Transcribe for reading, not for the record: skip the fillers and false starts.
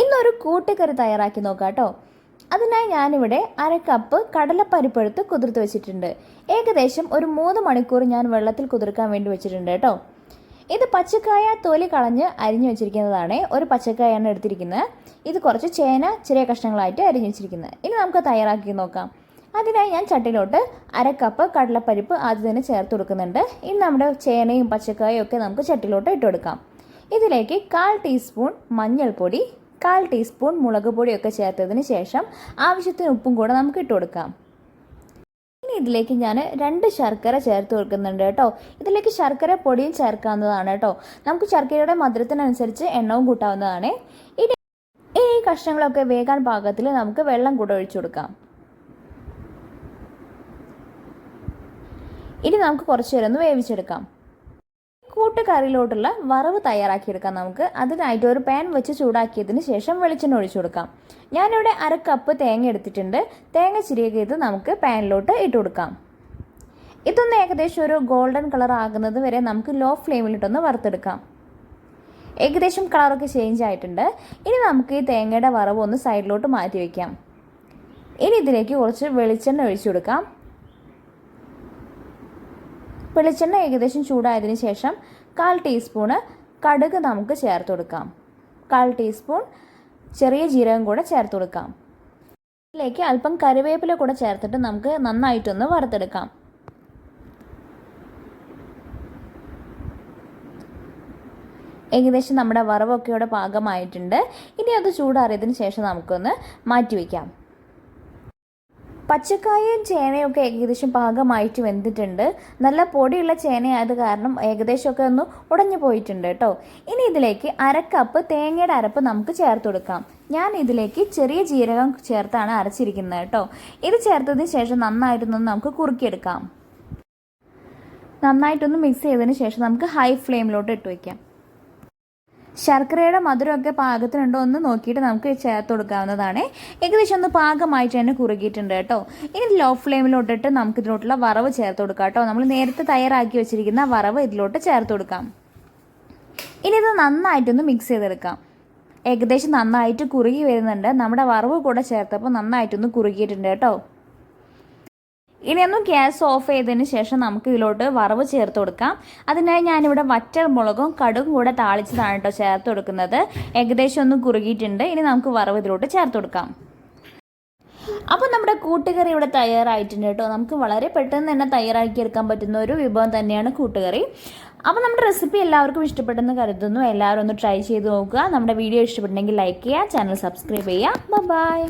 ഇന്നൊരു കൂട്ടുകറി തയ്യാറാക്കി നോക്കാം കേട്ടോ. അതിനായി ഞാനിവിടെ 1/2 കപ്പ് കടലപ്പരിപ്പെടുത്ത് കുതിർത്ത് വെച്ചിട്ടുണ്ട്. ഏകദേശം ഒരു 3 മണിക്കൂർ ഞാൻ വെള്ളത്തിൽ കുതിർക്കാൻ വേണ്ടി വെച്ചിട്ടുണ്ട് കേട്ടോ. ഇത് പച്ചക്കായ തൊലി കളഞ്ഞ് അരിഞ്ഞു വെച്ചിരിക്കുന്നതാണ്. ഒരു പച്ചക്കായാണ് എടുത്തിരിക്കുന്നത്. ഇത് കുറച്ച് ചേന ചെറിയ കഷ്ണങ്ങളായിട്ട് അരിഞ്ഞു വെച്ചിരിക്കുന്നത്. ഇനി നമുക്ക് തയ്യാറാക്കി നോക്കാം. അതിനായി ഞാൻ ചട്ടിയിലോട്ട് 1/2 കപ്പ് കടലപ്പരിപ്പ് ആദ്യം തന്നെ ചേർത്ത് കൊടുക്കുന്നുണ്ട്. ഇനി നമ്മുടെ ചേനയും പച്ചക്കായും ഒക്കെ നമുക്ക് ചട്ടിയിലോട്ട് ഇട്ട് കൊടുക്കാം. ഇതിലേക്ക് 1/4 ടീസ്പൂൺ മഞ്ഞൾപ്പൊടി, 1/4 ടീസ്പൂൺ മുളക് പൊടിയൊക്കെ ചേർത്തതിന് ശേഷം ആവശ്യത്തിന് ഉപ്പും കൂടെ നമുക്ക് ഇട്ട് കൊടുക്കാം. ഇനി ഇതിലേക്ക് ഞാൻ 2 ശർക്കര ചേർത്ത് കൊടുക്കുന്നുണ്ട് കേട്ടോ. ഇതിലേക്ക് ശർക്കര പൊടിയും ചേർക്കാവുന്നതാണ് കേട്ടോ. നമുക്ക് ശർക്കരയുടെ മധുരത്തിനനുസരിച്ച് എണ്ണവും കൂട്ടാവുന്നതാണ്. ഇനി ഈ കഷ്ണങ്ങളൊക്കെ വേകാൻ പാകത്തിൽ നമുക്ക് വെള്ളം കൂടെ ഒഴിച്ചു കൊടുക്കാം. ഇനി നമുക്ക് കുറച്ച് നേരം ഒന്ന് വേവിച്ചെടുക്കാം. കൂട്ടുകറിയിലോട്ടുള്ള വറവ് തയ്യാറാക്കിയെടുക്കാം നമുക്ക്. അതിനായിട്ട് ഒരു പാൻ വെച്ച് ചൂടാക്കിയതിന് ശേഷം വെളിച്ചെണ്ണ ഒഴിച്ചു കൊടുക്കാം. ഞാനിവിടെ 1/2 കപ്പ് തേങ്ങ എടുത്തിട്ടുണ്ട്. തേങ്ങ ചിരിയത് നമുക്ക് പാനിലോട്ട് ഇട്ട് കൊടുക്കാം. ഇതൊന്ന് ഏകദേശം ഒരു ഗോൾഡൻ കളർ ആകുന്നത് വരെ നമുക്ക് ലോ ഫ്ലെയിമിലിട്ടൊന്ന് വറുത്തെടുക്കാം. ഏകദേശം കളറൊക്കെ ചേഞ്ച് ആയിട്ടുണ്ട്. ഇനി നമുക്ക് ഈ തേങ്ങയുടെ വറവ് ഒന്ന് സൈഡിലോട്ട് മാറ്റി വയ്ക്കാം. ഇനി ഇതിലേക്ക് കുറച്ച് വെളിച്ചെണ്ണ ഒഴിച്ചു കൊടുക്കാം. വെളിച്ചെണ്ണ ഏകദേശം ചൂടായതിന് ശേഷം 1/4 ടീസ്പൂണ് കടുക് നമുക്ക് ചേർത്ത് കൊടുക്കാം. 1/4 ടീസ്പൂൺ ചെറിയ ജീരകം കൂടെ ചേർത്ത് കൊടുക്കാം. ഇതിലേക്ക് അല്പം കറിവേപ്പില കൂടെ ചേർത്തിട്ട് നമുക്ക് നന്നായിട്ടൊന്ന് വറുത്തെടുക്കാം. ഏകദേശം നമ്മുടെ വറവൊക്കെ ഇവിടെ പാകമായിട്ടുണ്ട്. ഇനി അത് ചൂടാറിയതിന് ശേഷം നമുക്കൊന്ന് മാറ്റി വയ്ക്കാം. പച്ചക്കായയും ചേനയും ഒക്കെ ഏകദേശം പാകമായിട്ട് വെന്തിട്ടുണ്ട്. നല്ല പൊടിയുള്ള ചേനയായത് കാരണം ഏകദേശമൊക്കെ ഒന്ന് ഉടഞ്ഞു പോയിട്ടുണ്ട് കേട്ടോ. ഇനി ഇതിലേക്ക് 1/2 കപ്പ് തേങ്ങയുടെ അരപ്പ് നമുക്ക് ചേർത്ത് കൊടുക്കാം. ഞാൻ ഇതിലേക്ക് ചെറിയ ജീരകം ചേർത്താണ് അരച്ചിരിക്കുന്നത് കേട്ടോ. ഇത് ചേർത്തതിന് ശേഷം നന്നായിട്ടൊന്ന് നമുക്ക് കുറുക്കിയെടുക്കാം. നന്നായിട്ടൊന്ന് മിക്സ് ചെയ്തതിന് ശേഷം നമുക്ക് ഹൈ ഫ്ലെയിമിലോട്ട് ഇട്ട് വയ്ക്കാം. ശർക്കരയുടെ മധുരമൊക്കെ പാകത്തിനുണ്ടോ എന്ന് നോക്കിയിട്ട് നമുക്ക് ചേർത്ത് കൊടുക്കാവുന്നതാണ്. ഏകദേശം ഒന്ന് പാകമായിട്ട് തന്നെ കുറുകിയിട്ടുണ്ട് കേട്ടോ. ഇനി ലോ ഫ്ലെയിമിലോട്ടിട്ട് നമുക്ക് ഇതിലോട്ടുള്ള വറവ് ചേർത്ത് കൊടുക്കാം കേട്ടോ. നമ്മൾ നേരത്തെ തയ്യാറാക്കി വെച്ചിരിക്കുന്ന വറവ് ഇതിലോട്ട് ചേർത്ത് കൊടുക്കാം. ഇനി ഇത് നന്നായിട്ടൊന്ന് മിക്സ് ചെയ്തെടുക്കാം. ഏകദേശം നന്നായിട്ട് കുറുകി വരുന്നുണ്ട്. നമ്മുടെ വറവ് കൂടെ ചേർത്തപ്പോൾ നന്നായിട്ടൊന്ന് കുറുകിയിട്ടുണ്ട് കേട്ടോ. ഇനിയൊന്ന് ഗ്യാസ് ഓഫ് ചെയ്തതിന് ശേഷം നമുക്ക് ഇതിലോട്ട് വറവ് ചേർത്ത് കൊടുക്കാം. അതിനായി ഞാനിവിടെ വറ്റൽ മുളകും കടുകും കൂടെ താളിച്ചതാണ് കേട്ടോ ചേർത്ത് കൊടുക്കുന്നത്. ഏകദേശം ഒന്ന് കുറുകിയിട്ടുണ്ട്. ഇനി നമുക്ക് വറവ് ഇതിലോട്ട് ചേർത്ത് കൊടുക്കാം. അപ്പോൾ നമ്മുടെ കൂട്ടുകറി ഇവിടെ തയ്യാറായിട്ടുണ്ട് കേട്ടോ. നമുക്ക് വളരെ പെട്ടെന്ന് തന്നെ തയ്യാറാക്കിയെടുക്കാൻ പറ്റുന്ന ഒരു വിഭവം തന്നെയാണ് കൂട്ടുകറി. അപ്പോൾ നമ്മുടെ റെസിപ്പി എല്ലാവർക്കും ഇഷ്ടപ്പെട്ടെന്ന് കരുതുന്നു. എല്ലാവരും ഒന്ന് ട്രൈ ചെയ്ത് നോക്കുക. നമ്മുടെ വീഡിയോ ഇഷ്ടപ്പെട്ടെങ്കിൽ ലൈക്ക് ചെയ്യുക, ചാനൽ സബ്സ്ക്രൈബ് ചെയ്യുക. ബൈ.